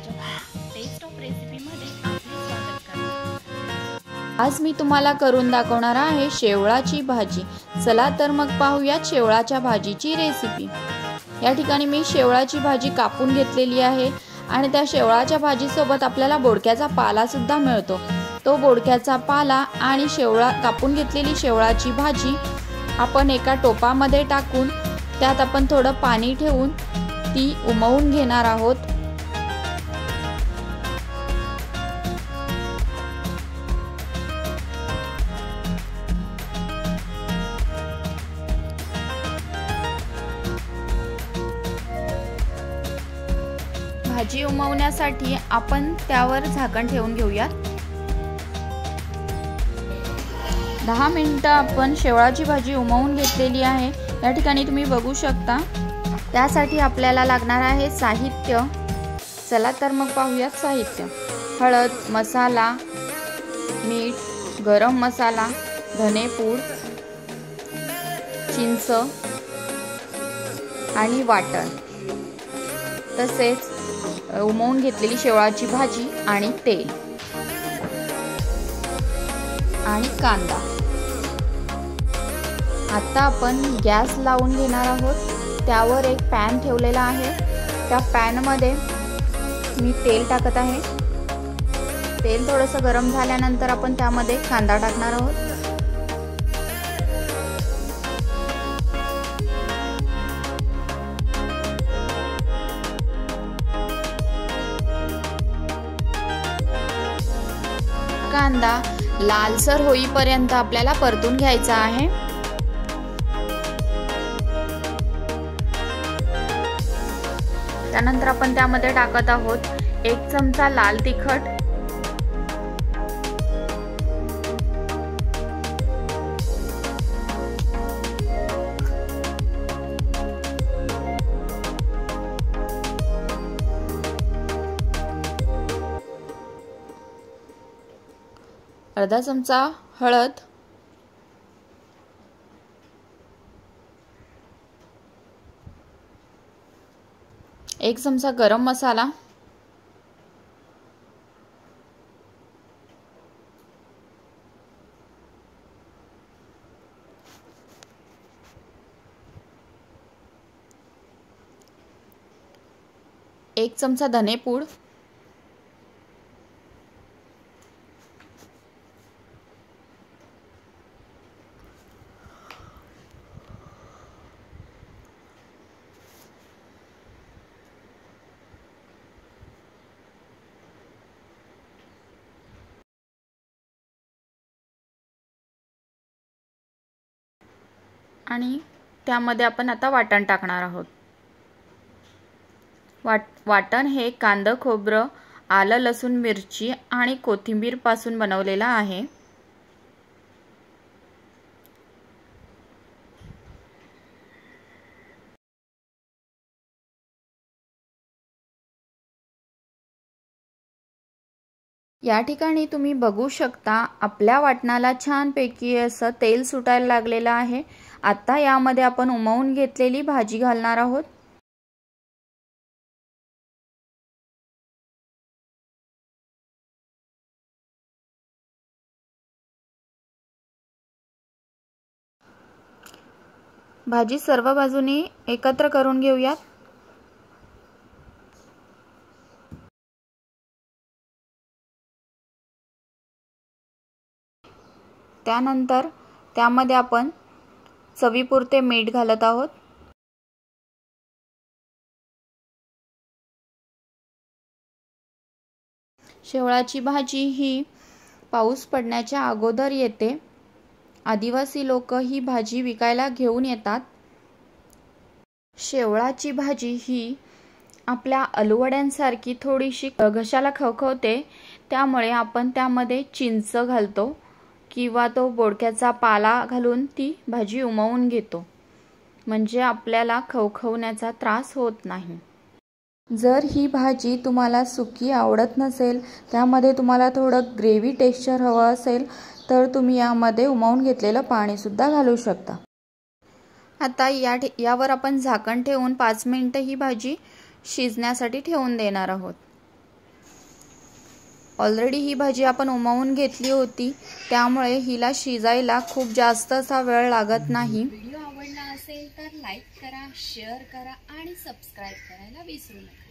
माझ्या taste of रेसिपीमध्ये आपले स्वागत करते। आज मी तुम्हाला करून दाखवणार आहे शेवळाची भाजी। चला तर मग पाहूया शेवळाच्या भाजीची रेसिपी। या ठिकाणी मी शेवळाची भाजी कापून घेतलेली आहे आणि त्या शेवळाच्या भाजी सोबत आपल्याला बोडक्याचा पाला सुद्धा मिळतो। तो बोडक्याचा पाला आणि शेवळा कापून घेतलेली शेवळाची भाजी आपण एका टोपामध्ये टाकून त्यात आपण थोडं पाणी ठेवून ती उमवून घेणार आहोत। भाजी उमवण्यासाठी आपण त्यावर झाकण ठेवून घेऊयात। 10 मिनिटं आपण शेवळाची भाजी उमवून घेतलेली आहे। या ठिकाणी तुम्ही बघू शकता। त्यासाठी आपल्याला लागणार आहे साहित्य। चला तर मग पाहूयात साहित्य। हळद, मसाला, मीठ, गरम मसाला, धनेपूड, चिंच आणि वाटण, तसेच उमवून घेतलेली शेवळाची भाजी आणि तेल आणि कांदा। आता आपण गॅस लावून घेणार आहोत। त्यावर एक पॅन ठेवलेला आहे। त्या पॅन मध्ये मी तेल टाकत आहे। तेल थोडंसं गरम झाल्यानंतर आपण त्यामध्ये कांदा टाकणार आहोत। कांदा लालसर होईपर्यंत आपल्याला परतून घ्यायचा आहे। त्यानंतर आपण त्यामध्ये टाकत आहोत 1 चमचा लाल तिखट, अर्धा चमचा हळद, एक चमचा गरम मसाला, एक चमचा धनेपूड, आणि त्यामध्ये आपण आता वाटण टाकणार आहोत। वाटण हे कांदा, खोबरं, आलं, लसूण, मिरची आणि कोथिंबीर पासून बनवलेला आहे। या ठिकाणी तुम्ही बघू शकता आपल्या वाटणाला छानपैकी असं तेल सुटायला लागलेलं आहे। आता यामध्ये आपण उमवून घेतलेली भाजी घालणार आहोत। भाजी सर्व बाजूनी एकत्र करून घेऊयात। त्यानंतर त्यामध्ये आपण चवीपुरते मीठ घालत आहोत। शेवळाची भाजी ही पाऊस पडण्याच्या अगोदर येते। आदिवासी लोक ही भाजी विकायला घेऊन येतात। शेवळाची भाजी ही आपल्या आलूवड्यांसारखी थोडीशी घशाला खवखवते, त्यामुळे आपण त्यामध्ये चिंच घालतो किंवा तो बोडक्याचा पाला घालून ती भाजी उमवून घेतो, म्हणजे आपल्याला खवखवण्याचा त्रास होत नाही। जर ही भाजी तुम्हाला सुकी आवडत नसेल, त्यामध्ये तुम्हाला थोडं ग्रेव्ही टेक्स्चर हवं असेल, तर तुम्ही यामध्ये उमवून घेतलेलं पाणी सुद्धा घालू शकता। आता यावर आपण झाकण ठेवून 5 मिनिटं ही भाजी शिजण्यासाठी ठेवून देणार आहोत। ऑलरेडी ही भाजी आपण उमवून घेतली होती, त्यामुळे हिला शिजायला खूप जास्त असा वेळ लागत नाही. व्हिडिओ आवडला असेल तर लाईक करा, शेअर करा आणि सबस्क्राईब करायला विसरू नका.